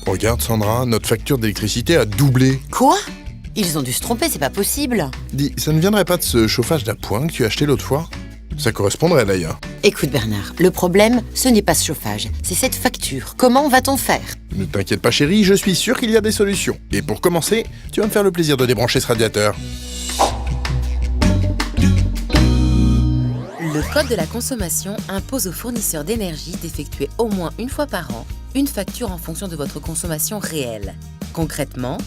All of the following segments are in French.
Regarde Sandra, notre facture d'électricité a doublé. Quoi? Ils ont dû se tromper, c'est pas possible. Dis, ça ne viendrait pas de ce chauffage d'appoint que tu as acheté l'autre fois? Ça correspondrait d'ailleurs. Écoute Bernard, le problème, ce n'est pas ce chauffage, c'est cette facture. Comment va-t-on faire? Ne t'inquiète pas chérie, je suis sûr qu'il y a des solutions. Et pour commencer, tu vas me faire le plaisir de débrancher ce radiateur. Le Code de la consommation impose aux fournisseurs d'énergie d'effectuer au moins une fois par an une facture en fonction de votre consommation réelle. Concrètement,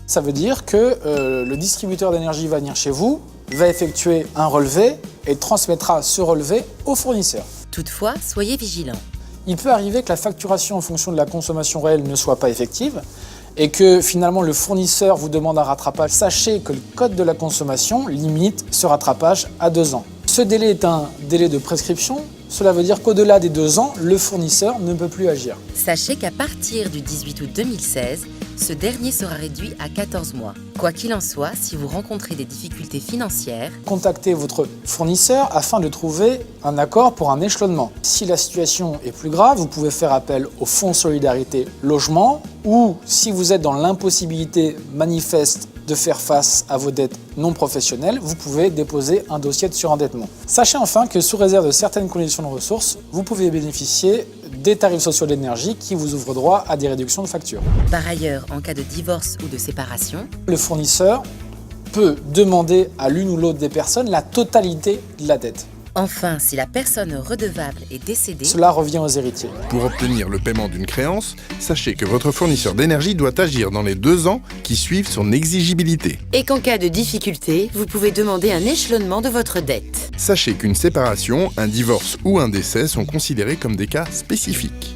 ça veut dire que le distributeur d'énergie va venir chez vous, va effectuer un relevé et transmettra ce relevé au fournisseur. toutefois, soyez vigilants. Il peut arriver que la facturation en fonction de la consommation réelle ne soit pas effective et que finalement le fournisseur vous demande un rattrapage. Sachez que le Code de la consommation limite ce rattrapage à 2 ans. Ce délai est un délai de prescription. Cela veut dire qu'au-delà des 2 ans, le fournisseur ne peut plus agir. Sachez qu'à partir du 18 août 2016, ce dernier sera réduit à 14 mois. Quoi qu'il en soit, si vous rencontrez des difficultés financières, Contactez votre fournisseur afin de trouver un accord pour un échelonnement. Si la situation est plus grave, vous pouvez faire appel au Fonds Solidarité Logement ou si vous êtes dans l'impossibilité manifeste de faire face à vos dettes non professionnelles, vous pouvez déposer un dossier de surendettement. Sachez enfin que sous réserve de certaines conditions de ressources, vous pouvez bénéficier des tarifs sociaux d'énergie qui vous ouvrent droit à des réductions de facture. par ailleurs, en cas de divorce ou de séparation, Le fournisseur peut demander à l'une ou l'autre des personnes la totalité de la dette. enfin, si la personne redevable est décédée, Cela revient aux héritiers. Pour obtenir le paiement d'une créance, sachez que votre fournisseur d'énergie doit agir dans les 2 ans qui suivent son exigibilité. Et qu'en cas de difficulté, vous pouvez demander un échelonnement de votre dette. Sachez qu'une séparation, un divorce ou un décès sont considérés comme des cas spécifiques.